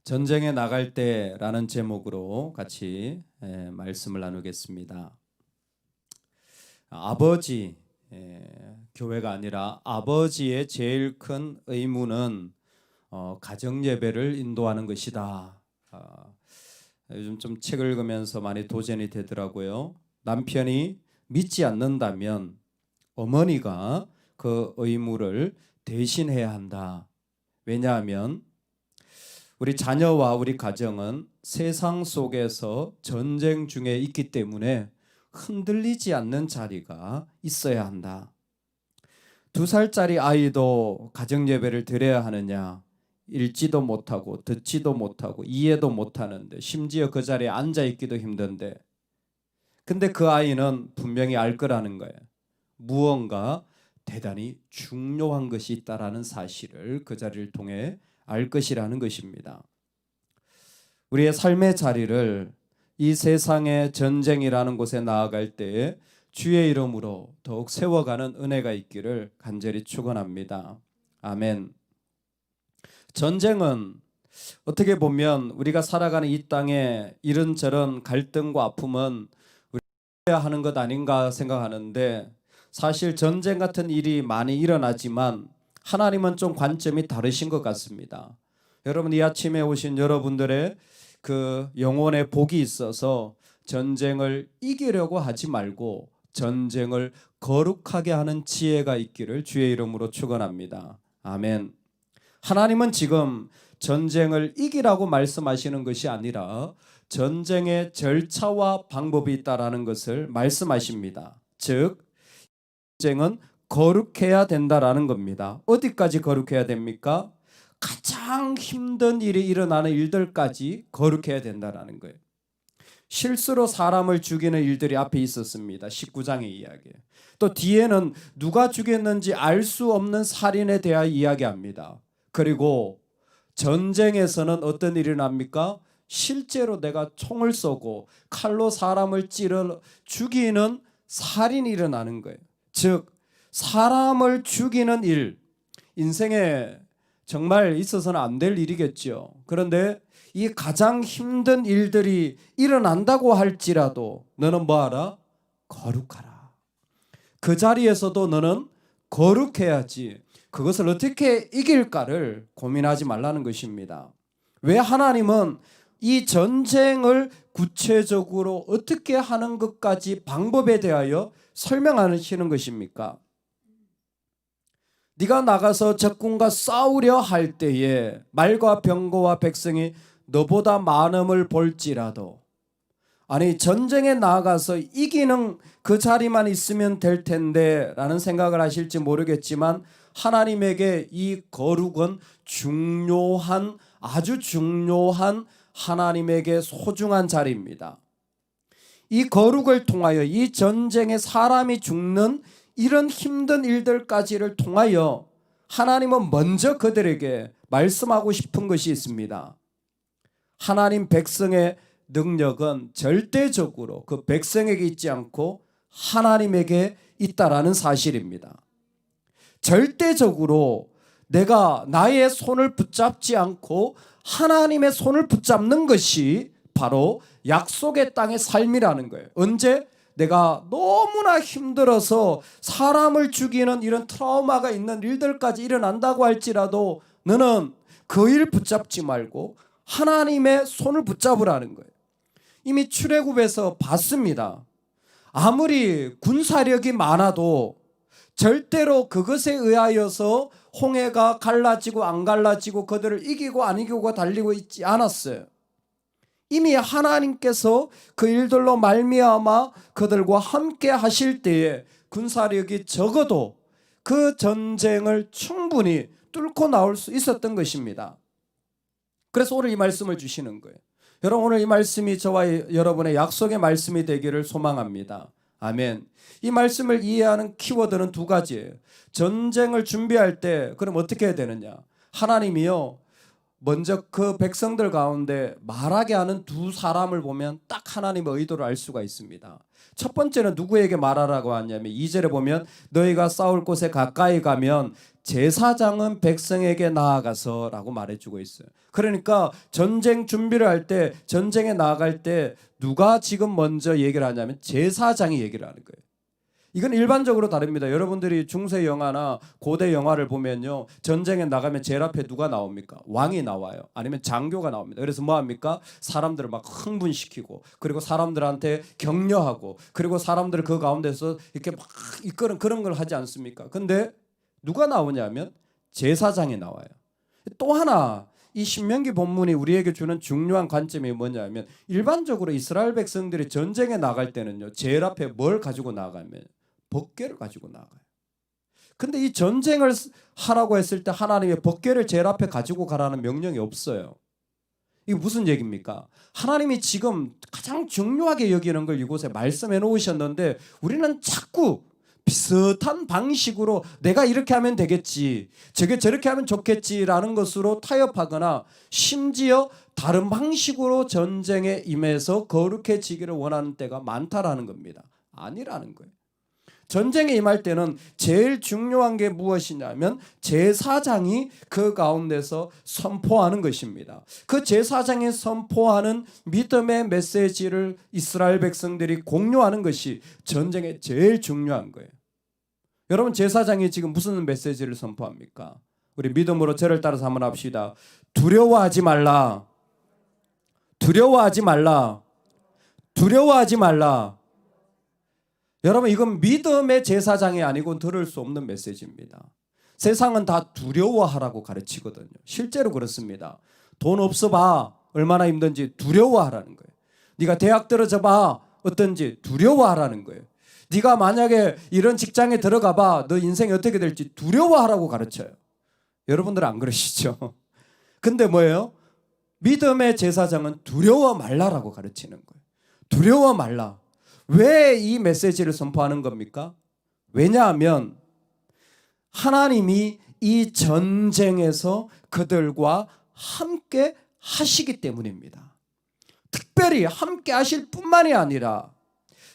전쟁에 나갈 때라는 제목으로 같이 말씀을 나누겠습니다. 아버지, 교회가 아니라 아버지의 제일 큰 의무는 가정 예배를 인도하는 것이다. 요즘 좀 책을 읽으면서 많이 도전이 되더라고요. 남편이 믿지 않는다면 어머니가 그 의무를 대신해야 한다. 왜냐하면 우리 자녀와 우리 가정은 세상 속에서 전쟁 중에 있기 때문에 흔들리지 않는 자리가 있어야 한다. 2살짜리 아이도 가정 예배를 드려야 하느냐? 읽지도 못하고 듣지도 못하고 이해도 못하는데 심지어 그 자리에 앉아 있기도 힘든데, 근데 그 아이는 분명히 알 거라는 거예요. 무언가 대단히 중요한 것이 있다라는 사실을 그 자리를 통해 알 것이라는 것입니다. 우리의 삶의 자리를 이 세상의 전쟁이라는 곳에 나아갈 때에 주의 이름으로 더욱 세워가는 은혜가 있기를 간절히 축원합니다. 아멘. 전쟁은 어떻게 보면 우리가 살아가는 이 땅에 이런저런 갈등과 아픔은 우리가 해야 하는 것 아닌가 생각하는데, 사실 전쟁 같은 일이 많이 일어나지만 하나님은 좀 관점이 다르신 것 같습니다. 여러분, 이 아침에 오신 여러분들의 그 영혼의 복이 있어서 전쟁을 이기려고 하지 말고 전쟁을 거룩하게 하는 지혜가 있기를 주의 이름으로 축원합니다. 아멘. 하나님은 지금 전쟁을 이기라고 말씀하시는 것이 아니라 전쟁의 절차와 방법이 있다라는 것을 말씀하십니다. 즉, 전쟁은 거룩해야 된다라는 겁니다. 어디까지 거룩해야 됩니까? 가장 힘든 일이 일어나는 일들까지 거룩해야 된다라는 거예요. 실수로 사람을 죽이는 일들이 앞에 있었습니다. 19장의 이야기. 또 뒤에는 누가 죽였는지 알 수 없는 살인에 대하여 이야기합니다. 그리고 전쟁에서는 어떤 일이 납니까? 실제로 내가 총을 쏘고 칼로 사람을 찔러 죽이는 살인이 일어나는 거예요. 즉, 사람을 죽이는 일, 인생에 정말 있어서는 안 될 일이겠죠. 그런데 이 가장 힘든 일들이 일어난다고 할지라도 너는 뭐하라? 거룩하라. 그 자리에서도 너는 거룩해야지. 그것을 어떻게 이길까를 고민하지 말라는 것입니다. 왜 하나님은 이 전쟁을 구체적으로 어떻게 하는 것까지 방법에 대하여 설명하시는 것입니까? 네가 나가서 적군과 싸우려 할 때에 말과 병거와 백성이 너보다 많음을 볼지라도, 아니 전쟁에 나가서 이기는 그 자리만 있으면 될 텐데 라는 생각을 하실지 모르겠지만, 하나님에게 이 거룩은 중요한, 아주 중요한, 하나님에게 소중한 자리입니다. 이 거룩을 통하여 이 전쟁에 사람이 죽는 이런 힘든 일들까지를 통하여 하나님은 먼저 그들에게 말씀하고 싶은 것이 있습니다. 하나님 백성의 능력은 절대적으로 그 백성에게 있지 않고 하나님에게 있다라는 사실입니다. 절대적으로 내가 나의 손을 붙잡지 않고 하나님의 손을 붙잡는 것이 바로 약속의 땅의 삶이라는 거예요. 언제? 내가 너무나 힘들어서 사람을 죽이는 이런 트라우마가 있는 일들까지 일어난다고 할지라도 너는 그 일 붙잡지 말고 하나님의 손을 붙잡으라는 거예요. 이미 출애굽에서 봤습니다. 아무리 군사력이 많아도 절대로 그것에 의하여서 홍해가 갈라지고 안 갈라지고 그들을 이기고 안 이기고가 달리고 있지 않았어요. 이미 하나님께서 그 일들로 말미암아 그들과 함께 하실 때에 군사력이 적어도 그 전쟁을 충분히 뚫고 나올 수 있었던 것입니다. 그래서 오늘 이 말씀을 주시는 거예요. 여러분, 오늘 이 말씀이 저와 여러분의 약속의 말씀이 되기를 소망합니다. 아멘. 이 말씀을 이해하는 키워드는 2가지예요. 전쟁을 준비할 때 그럼 어떻게 해야 되느냐? 하나님이요, 먼저 그 백성들 가운데 말하게 하는 두 사람을 보면 딱 하나님의 의도를 알 수가 있습니다. 첫 번째는 누구에게 말하라고 하냐면 2절에 보면 너희가 싸울 곳에 가까이 가면 제사장은 백성에게 나아가서 라고 말해주고 있어요. 그러니까 전쟁 준비를 할 때, 전쟁에 나아갈 때 누가 지금 먼저 얘기를 하냐면 제사장이 얘기를 하는 거예요. 이건 일반적으로 다릅니다. 여러분들이 중세 영화나 고대 영화를 보면요, 전쟁에 나가면 제일 앞에 누가 나옵니까? 왕이 나와요. 아니면 장교가 나옵니다. 그래서 뭐 합니까? 사람들을 막 흥분시키고, 그리고 사람들한테 격려하고, 그리고 사람들을 그 가운데서 이렇게 막 이끄는 그런 걸 하지 않습니까? 근데 누가 나오냐면 제사장이 나와요. 또 하나 이 신명기 본문이 우리에게 주는 중요한 관점이 뭐냐면, 일반적으로 이스라엘 백성들이 전쟁에 나갈 때는요, 제일 앞에 뭘 가지고 나가면 법궤를 가지고 나가요. 근데 이 전쟁을 하라고 했을 때 하나님의 법궤를 제일 앞에 가지고 가라는 명령이 없어요. 이게 무슨 얘기입니까? 하나님이 지금 가장 중요하게 여기는 걸 이곳에 말씀해 놓으셨는데 우리는 자꾸 비슷한 방식으로 내가 이렇게 하면 되겠지, 저게 저렇게 하면 좋겠지라는 것으로 타협하거나 심지어 다른 방식으로 전쟁에 임해서 거룩해지기를 원하는 때가 많다라는 겁니다. 아니라는 거예요. 전쟁에 임할 때는 제일 중요한 게 무엇이냐면 제사장이 그 가운데서 선포하는 것입니다. 그 제사장이 선포하는 믿음의 메시지를 이스라엘 백성들이 공유하는 것이 전쟁에 제일 중요한 거예요. 여러분, 제사장이 지금 무슨 메시지를 선포합니까? 우리 믿음으로 저를 따라서 한번 합시다. 두려워하지 말라. 두려워하지 말라. 두려워하지 말라. 여러분, 이건 믿음의 제사장이 아니고 들을 수 없는 메시지입니다. 세상은 다 두려워하라고 가르치거든요. 실제로 그렇습니다. 돈 없어 봐, 얼마나 힘든지 두려워하라는 거예요. 네가 대학 들어져 봐, 어떤지 두려워하라는 거예요. 네가 만약에 이런 직장에 들어가 봐, 너 인생이 어떻게 될지 두려워하라고 가르쳐요. 여러분들은 안 그러시죠? 근데 뭐예요? 믿음의 제사장은 두려워 말라라고 가르치는 거예요. 두려워 말라. 왜 이 메시지를 선포하는 겁니까? 왜냐하면 하나님이 이 전쟁에서 그들과 함께 하시기 때문입니다. 특별히 함께 하실 뿐만이 아니라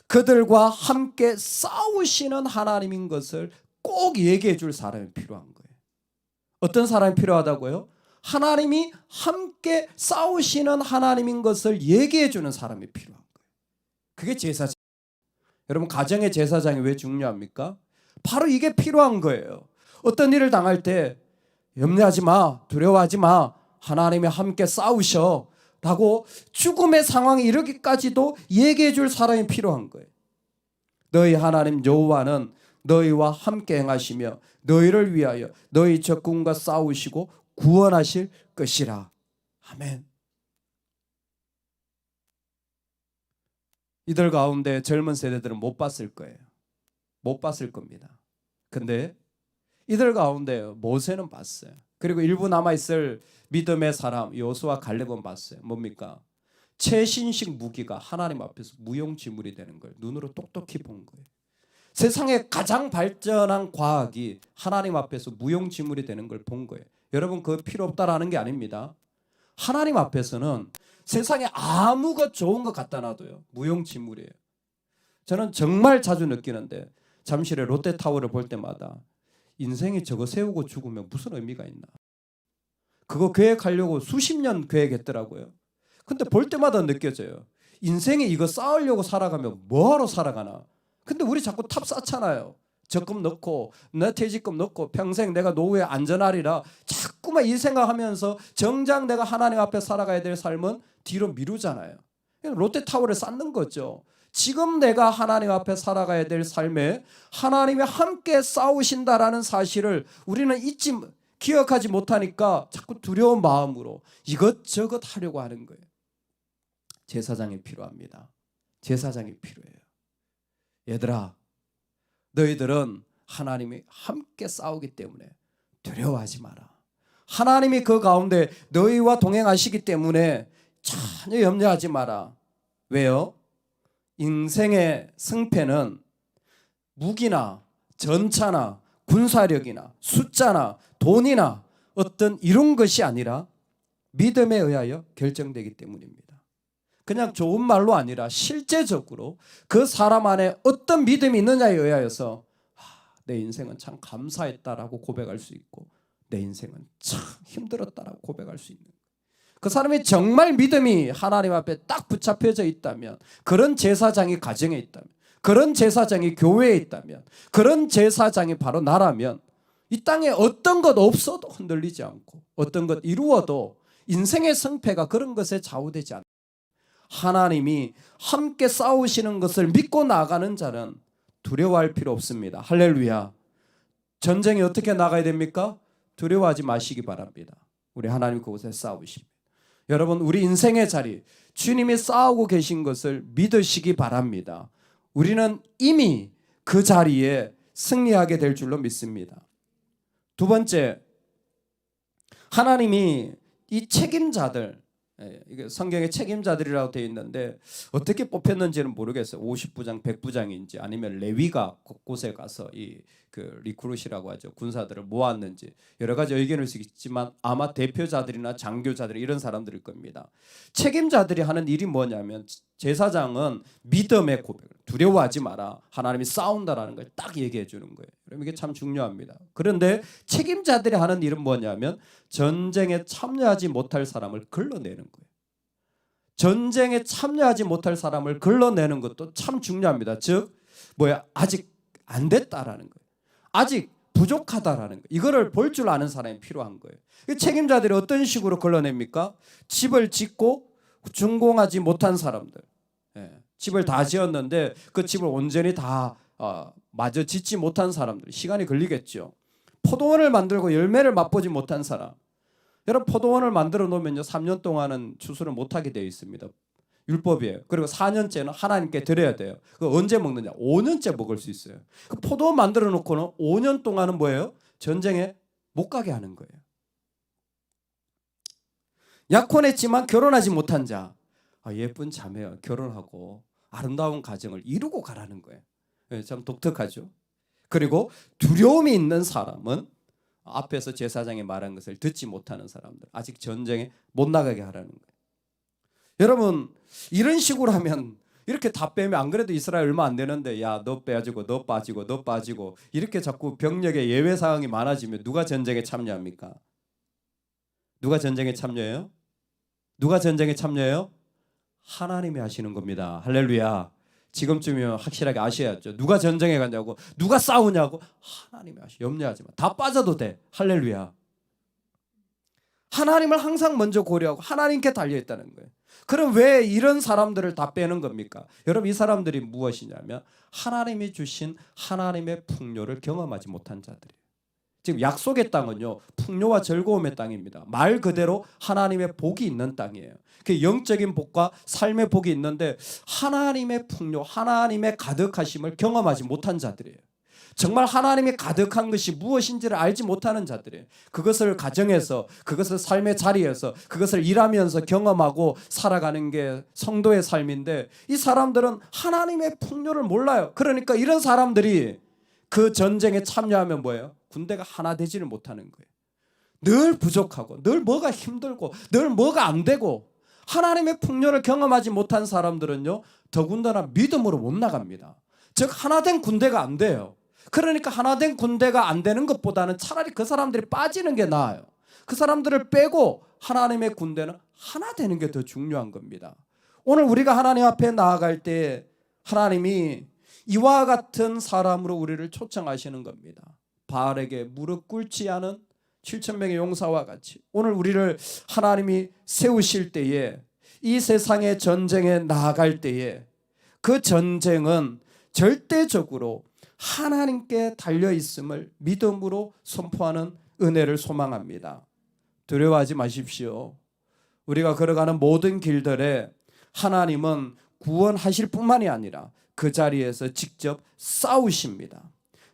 그들과 함께 싸우시는 하나님인 것을 꼭 얘기해 줄 사람이 필요한 거예요. 어떤 사람이 필요하다고요? 하나님이 함께 싸우시는 하나님인 것을 얘기해 주는 사람이 필요한 거예요. 그게 제사장. 여러분, 가정의 제사장이 왜 중요합니까? 바로 이게 필요한 거예요. 어떤 일을 당할 때 염려하지 마, 두려워하지 마, 하나님이 함께 싸우셔 라고 죽음의 상황에 이르기까지도 얘기해 줄 사람이 필요한 거예요. 너희 하나님 여호와는 너희와 함께 행하시며 너희를 위하여 너희 적군과 싸우시고 구원하실 것이라. 아멘. 이들 가운데 젊은 세대들은 못 봤을 거예요. 못 봤을 겁니다. 근데 이들 가운데 모세는 봤어요. 그리고 일부 남아있을 믿음의 사람 여호수아 갈렙은 봤어요. 뭡니까? 최신식 무기가 하나님 앞에서 무용지물이 되는 걸 눈으로 똑똑히 본 거예요. 세상의 가장 발전한 과학이 하나님 앞에서 무용지물이 되는 걸 본 거예요. 여러분, 그거 필요 없다라는 게 아닙니다. 하나님 앞에서는 세상에 아무것 좋은 것 갖다 놔도요, 무용지물이에요. 저는 정말 자주 느끼는데 잠실의 롯데타워를 볼 때마다 인생이 저거 세우고 죽으면 무슨 의미가 있나. 그거 계획하려고 수십 년 계획했더라고요. 근데 볼 때마다 느껴져요. 인생에 이거 쌓으려고 살아가면 뭐하러 살아가나. 근데 우리 자꾸 탑 쌓잖아요. 적금 넣고 내 퇴직금 넣고 평생 내가 노후에 안전하리라 자꾸만 이 생각하면서 정작 내가 하나님 앞에 살아가야 될 삶은 뒤로 미루잖아요. 롯데타워를 쌓는 거죠. 지금 내가 하나님 앞에 살아가야 될 삶에 하나님이 함께 싸우신다라는 사실을 우리는 기억하지 못하니까 자꾸 두려운 마음으로 이것저것 하려고 하는 거예요. 제사장이 필요합니다. 제사장이 필요해요. 얘들아, 너희들은 하나님이 함께 싸우기 때문에 두려워하지 마라. 하나님이 그 가운데 너희와 동행하시기 때문에 전혀 염려하지 마라. 왜요? 인생의 승패는 무기나 전차나 군사력이나 숫자나 돈이나 어떤 이런 것이 아니라 믿음에 의하여 결정되기 때문입니다. 그냥 좋은 말로 아니라 실제적으로 그 사람 안에 어떤 믿음이 있느냐에 의하여서 내 인생은 참 감사했다라고 고백할 수 있고 내 인생은 참 힘들었다라고 고백할 수 있는 거예요. 그 사람이 정말 믿음이 하나님 앞에 딱 붙잡혀져 있다면, 그런 제사장이 가정에 있다면, 그런 제사장이 교회에 있다면, 그런 제사장이 바로 나라면 이 땅에 어떤 것 없어도 흔들리지 않고 어떤 것 이루어도 인생의 승패가 그런 것에 좌우되지 않아요. 하나님이 함께 싸우시는 것을 믿고 나가는 자는 두려워할 필요 없습니다. 할렐루야. 전쟁이 어떻게 나가야 됩니까? 두려워하지 마시기 바랍니다. 우리 하나님 그곳에 싸우십니다. 여러분, 우리 인생의 자리, 주님이 싸우고 계신 것을 믿으시기 바랍니다. 우리는 이미 그 자리에 승리하게 될 줄로 믿습니다. 두 번째, 하나님이 이 책임자들, 이게 성경에 책임자들이라고 되어 있는데 어떻게 뽑혔는지는 모르겠어요. 50부장, 100부장인지 아니면 레위가 곳곳에 가서 그 리크루시라고 하죠. 군사들을 모았는지 여러 가지 의견일 수 있지만 아마 대표자들이나 장교자들 이런 사람들일 겁니다. 책임자들이 하는 일이 뭐냐면 제사장은 믿음의 고백을, 두려워하지 마라, 하나님이 싸운다라는 걸 딱 얘기해 주는 거예요. 그럼 이게 참 중요합니다. 그런데 책임자들이 하는 일은 뭐냐면 전쟁에 참여하지 못할 사람을 걸러내는 거예요. 전쟁에 참여하지 못할 사람을 걸러내는 것도 참 중요합니다. 즉 아직 안 됐다라는 거예요. 아직 부족하다라는 거예요. 이거를 볼 줄 아는 사람이 필요한 거예요. 책임자들이 어떤 식으로 걸러냅니까? 집을 짓고 준공하지 못한 사람들, 집을 다 지었는데 그 집을 온전히 다 마저 짓지 못한 사람들, 시간이 걸리겠죠. 포도원을 만들고 열매를 맛보지 못한 사람, 여러분 포도원을 만들어 놓으면요 3년 동안은 추수를 못하게 되어 있습니다. 율법이에요. 그리고 4년째는 하나님께 드려야 돼요. 그 언제 먹느냐? 5년째 먹을 수 있어요. 그 포도원 만들어 놓고는 5년 동안은 뭐예요? 전쟁에 못 가게 하는 거예요. 약혼했지만 결혼하지 못한 자, 예쁜 자매와 결혼하고 아름다운 가정을 이루고 가라는 거예요. 참 독특하죠. 그리고 두려움이 있는 사람은 앞에서 제사장이 말한 것을 듣지 못하는 사람들, 아직 전쟁에 못 나가게 하라는 거예요. 여러분, 이런 식으로 하면 이렇게 다 빼면, 안 그래도 이스라엘 얼마 안 되는데 야 너 빼지고 너 빠지고 너 빠지고 이렇게 자꾸 병력의 예외 사항이 많아지면 누가 전쟁에 참여합니까? 누가 전쟁에 참여해요? 누가 전쟁에 참여해요? 하나님이 하시는 겁니다. 할렐루야. 지금쯤이면 확실하게 아셔야죠. 누가 전쟁에 가냐고, 누가 싸우냐고, 하나님이 하시. 염려하지 마. 다 빠져도 돼. 할렐루야. 하나님을 항상 먼저 고려하고 하나님께 달려있다는 거예요. 그럼 왜 이런 사람들을 다 빼는 겁니까? 여러분, 이 사람들이 무엇이냐면 하나님이 주신 하나님의 풍요를 경험하지 못한 자들이에요. 지금 약속의 땅은요 풍요와 즐거움의 땅입니다. 말 그대로 하나님의 복이 있는 땅이에요. 그 영적인 복과 삶의 복이 있는데 하나님의 풍요, 하나님의 가득하심을 경험하지 못한 자들이에요. 정말 하나님이 가득한 것이 무엇인지를 알지 못하는 자들이에요. 그것을 가정에서, 그것을 삶의 자리에서, 그것을 일하면서 경험하고 살아가는 게 성도의 삶인데 이 사람들은 하나님의 풍요를 몰라요. 그러니까 이런 사람들이 그 전쟁에 참여하면 뭐예요? 군대가 하나 되지를 못하는 거예요. 늘 부족하고 늘 뭐가 힘들고 늘 뭐가 안 되고 하나님의 풍요를 경험하지 못한 사람들은요 더군다나 믿음으로 못 나갑니다. 즉 하나 된 군대가 안 돼요. 그러니까 하나 된 군대가 안 되는 것보다는 차라리 그 사람들이 빠지는 게 나아요. 그 사람들을 빼고 하나님의 군대는 하나 되는 게 더 중요한 겁니다. 오늘 우리가 하나님 앞에 나아갈 때 하나님이 이와 같은 사람으로 우리를 초청하시는 겁니다. 바알에게 무릎 꿇지 않은 7,000명의 용사와 같이 오늘 우리를 하나님이 세우실 때에 이 세상의 전쟁에 나아갈 때에 그 전쟁은 절대적으로 하나님께 달려있음을 믿음으로 선포하는 은혜를 소망합니다. 두려워하지 마십시오. 우리가 걸어가는 모든 길들에 하나님은 구원하실 뿐만이 아니라 그 자리에서 직접 싸우십니다.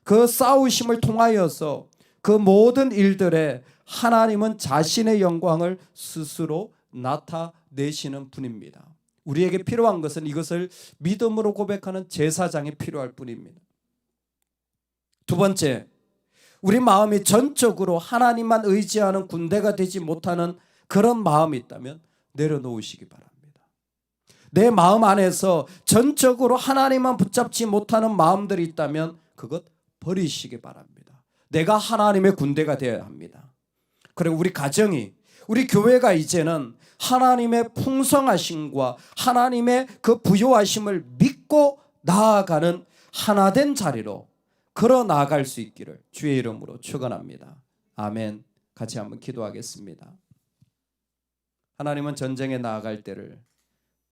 그 싸우심을 통하여서 그 모든 일들에 하나님은 자신의 영광을 스스로 나타내시는 분입니다. 우리에게 필요한 것은 이것을 믿음으로 고백하는 제사장이 필요할 뿐입니다. 두 번째, 우리 마음이 전적으로 하나님만 의지하는 군대가 되지 못하는 그런 마음이 있다면 내려놓으시기 바랍니다. 내 마음 안에서 전적으로 하나님만 붙잡지 못하는 마음들이 있다면 그것 버리시기 바랍니다. 내가 하나님의 군대가 되어야 합니다. 그리고 우리 가정이, 우리 교회가 이제는 하나님의 풍성하심과 하나님의 그 부요하심을 믿고 나아가는 하나된 자리로 걸어 나아갈 수 있기를 주의 이름으로 축원합니다. 아멘. 같이 한번 기도하겠습니다. 하나님은 전쟁에 나아갈 때를